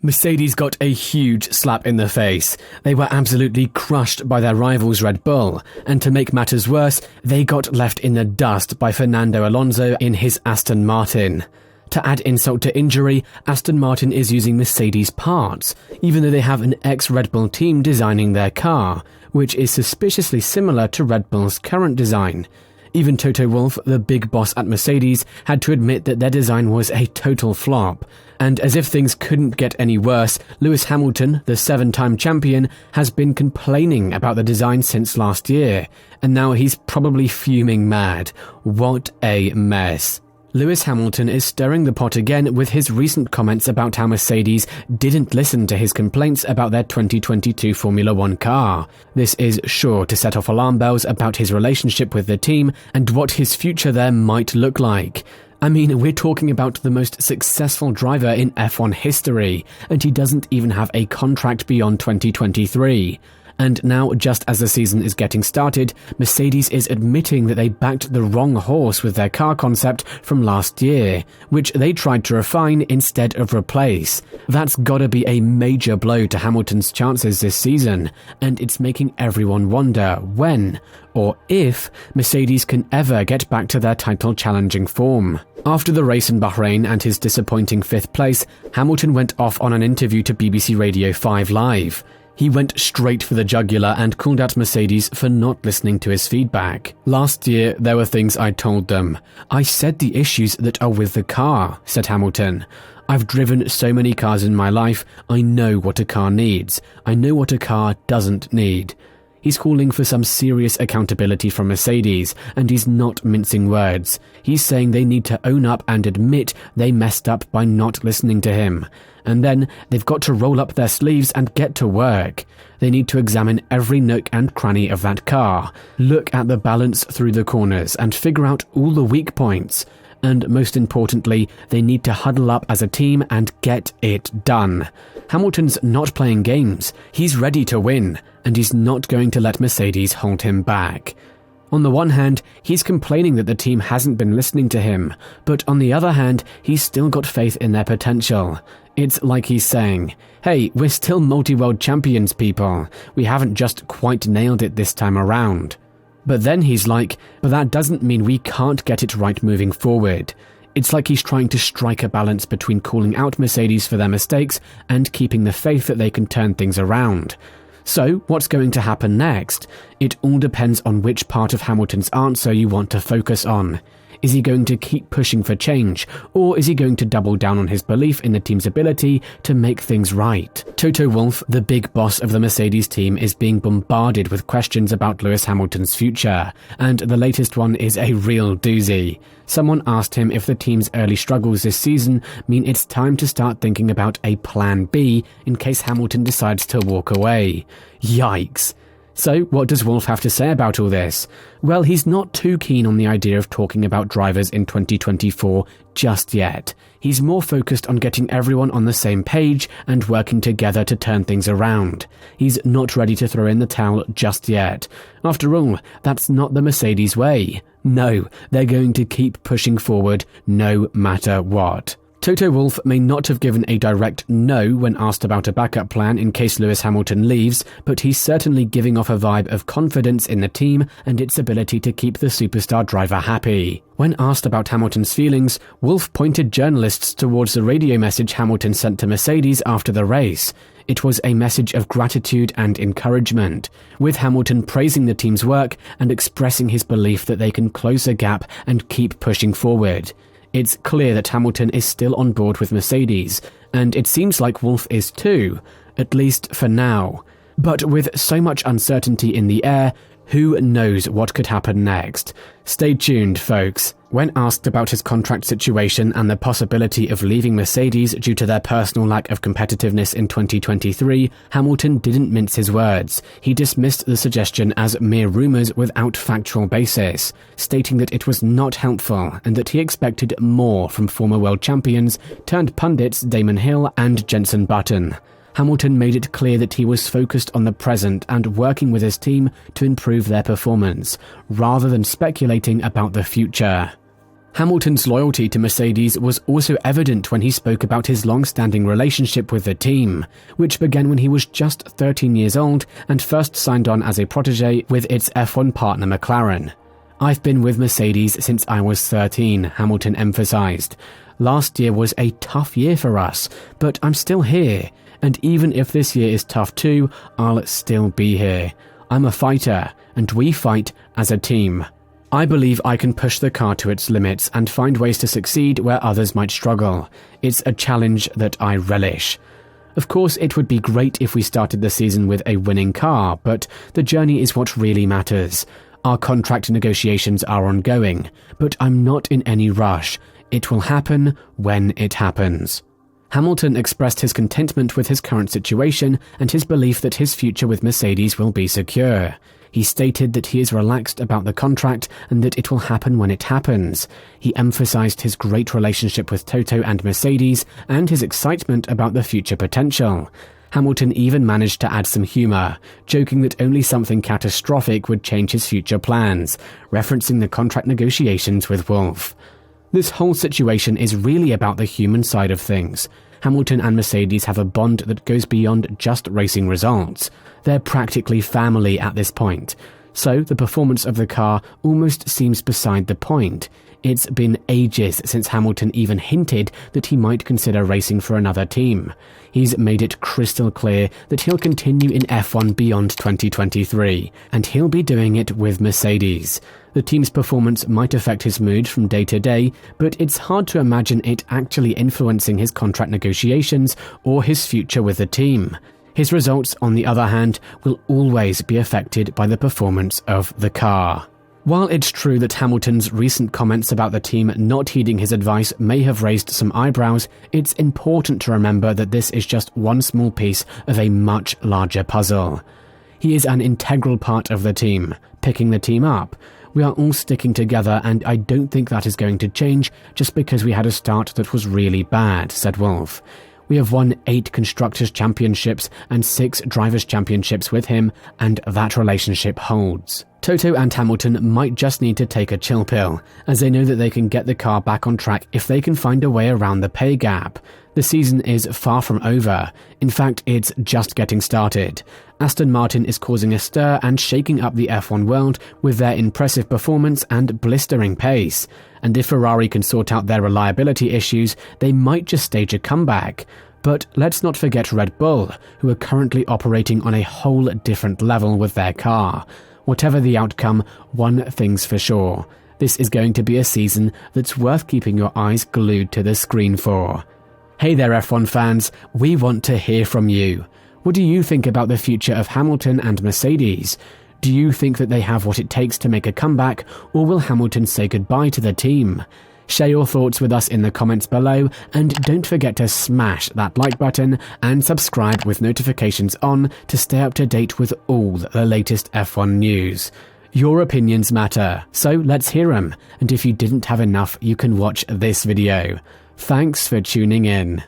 Mercedes got a huge slap in the face. They were absolutely crushed by their rivals Red Bull, and to make matters worse, they got left in the dust by Fernando Alonso in his Aston Martin. To add insult to injury, Aston Martin is using Mercedes parts, even though they have an ex-Red Bull team designing their car, which is suspiciously similar to Red Bull's current design. Even Toto Wolff, the big boss at Mercedes, had to admit that their design was a total flop. And as if things couldn't get any worse, Lewis Hamilton, the 7-time champion, has been complaining about the design since last year, and now he's probably fuming mad. What a mess. Lewis Hamilton is stirring the pot again with his recent comments about how Mercedes didn't listen to his complaints about their 2022 Formula One car. This is sure to set off alarm bells about his relationship with the team and what his future there might look like. I mean, we're talking about the most successful driver in F1 history, and he doesn't even have a contract beyond 2023. And now, just as the season is getting started, Mercedes is admitting that they backed the wrong horse with their car concept from last year, which they tried to refine instead of replace. That's gotta be a major blow to Hamilton's chances this season, and it's making everyone wonder when, or if, Mercedes can ever get back to their title-challenging form. After the race in Bahrain and his disappointing 5th place, Hamilton went off on an interview to BBC Radio 5 Live. He went straight for the jugular and called out Mercedes for not listening to his feedback. "Last year, there were things I told them. I said the issues that are with the car," said Hamilton. "I've driven so many cars in my life, I know what a car needs. I know what a car doesn't need." He's calling for some serious accountability from Mercedes, and he's not mincing words. He's saying they need to own up and admit they messed up by not listening to him. And then they've got to roll up their sleeves and get to work. They need to examine every nook and cranny of that car, look at the balance through the corners and figure out all the weak points. And most importantly, they need to huddle up as a team and get it done. Hamilton's not playing games. He's ready to win, and he's not going to let Mercedes hold him back. On the one hand, he's complaining that the team hasn't been listening to him, but on the other hand, he's still got faith in their potential. It's like he's saying, "Hey, we're still multi-world champions, people. We haven't just quite nailed it this time around." But then he's like, "But that doesn't mean we can't get it right moving forward." It's like he's trying to strike a balance between calling out Mercedes for their mistakes and keeping the faith that they can turn things around. So, what's going to happen next? It all depends on which part of Hamilton's answer you want to focus on. Is he going to keep pushing for change, or is he going to double down on his belief in the team's ability to make things right? Toto Wolff, the big boss of the Mercedes team, is being bombarded with questions about Lewis Hamilton's future, and the latest one is a real doozy. Someone asked him if the team's early struggles this season mean it's time to start thinking about a plan B in case Hamilton decides to walk away. Yikes. So, what does Wolff have to say about all this? Well, he's not too keen on the idea of talking about drivers in 2024 just yet. He's more focused on getting everyone on the same page and working together to turn things around. He's not ready to throw in the towel just yet. After all, that's not the Mercedes way. No, they're going to keep pushing forward no matter what. Toto Wolff may not have given a direct no when asked about a backup plan in case Lewis Hamilton leaves, but he's certainly giving off a vibe of confidence in the team and its ability to keep the superstar driver happy. When asked about Hamilton's feelings, Wolff pointed journalists towards the radio message Hamilton sent to Mercedes after the race. It was a message of gratitude and encouragement, with Hamilton praising the team's work and expressing his belief that they can close the gap and keep pushing forward. It's clear that Hamilton is still on board with Mercedes, and it seems like Wolff is too, at least for now. But with so much uncertainty in the air, who knows what could happen next? Stay tuned, folks. When asked about his contract situation and the possibility of leaving Mercedes due to their personal lack of competitiveness in 2023, Hamilton didn't mince his words. He dismissed the suggestion as mere rumours without factual basis, stating that it was not helpful and that he expected more from former world champions turned pundits Damon Hill and Jenson Button. Hamilton made it clear that he was focused on the present and working with his team to improve their performance, rather than speculating about the future. Hamilton's loyalty to Mercedes was also evident when he spoke about his long-standing relationship with the team, which began when he was just 13 years old and first signed on as a protege with its F1 partner McLaren. "I've been with Mercedes since I was 13, Hamilton emphasized. "Last year was a tough year for us, but I'm still here, and even if this year is tough too, I'll still be here. I'm a fighter, and we fight as a team. I believe I can push the car to its limits and find ways to succeed where others might struggle. It's a challenge that I relish." Of course, it would be great if we started the season with a winning car, but the journey is what really matters. Our contract negotiations are ongoing, but I'm not in any rush. It will happen when it happens. Hamilton expressed his contentment with his current situation and his belief that his future with Mercedes will be secure. He stated that he is relaxed about the contract and that it will happen when it happens. He emphasized his great relationship with Toto and Mercedes and his excitement about the future potential. Hamilton even managed to add some humor, joking that only something catastrophic would change his future plans, referencing the contract negotiations with Wolff. This whole situation is really about the human side of things. Hamilton and Mercedes have a bond that goes beyond just racing results. They're practically family at this point. So the performance of the car almost seems beside the point. It's been ages since Hamilton even hinted that he might consider racing for another team. He's made it crystal clear that he'll continue in F1 beyond 2023, and he'll be doing it with Mercedes. The team's performance might affect his mood from day to day, but it's hard to imagine it actually influencing his contract negotiations or his future with the team. His results, on the other hand, will always be affected by the performance of the car. While it's true that Hamilton's recent comments about the team not heeding his advice may have raised some eyebrows, it's important to remember that this is just one small piece of a much larger puzzle. He is an integral part of the team, picking the team up. We are all sticking together, and I don't think that is going to change just because we had a start that was really bad, said Wolff. We have won 8 Constructors' Championships and 6 Drivers' Championships with him, and that relationship holds. Toto and Hamilton might just need to take a chill pill, as they know that they can get the car back on track if they can find a way around the pay gap. The season is far from over. In fact, it's just getting started. Aston Martin is causing a stir and shaking up the F1 world with their impressive performance and blistering pace. And if Ferrari can sort out their reliability issues, they might just stage a comeback. But let's not forget Red Bull, who are currently operating on a whole different level with their car. Whatever the outcome, one thing's for sure. This is going to be a season that's worth keeping your eyes glued to the screen for. Hey there F1 fans, we want to hear from you. What do you think about the future of Hamilton and Mercedes? Do you think that they have what it takes to make a comeback, or will Hamilton say goodbye to the team? Share your thoughts with us in the comments below, and don't forget to smash that like button and subscribe with notifications on to stay up to date with all the latest F1 news. Your opinions matter, so let's hear them, and if you didn't have enough, you can watch this video. Thanks for tuning in.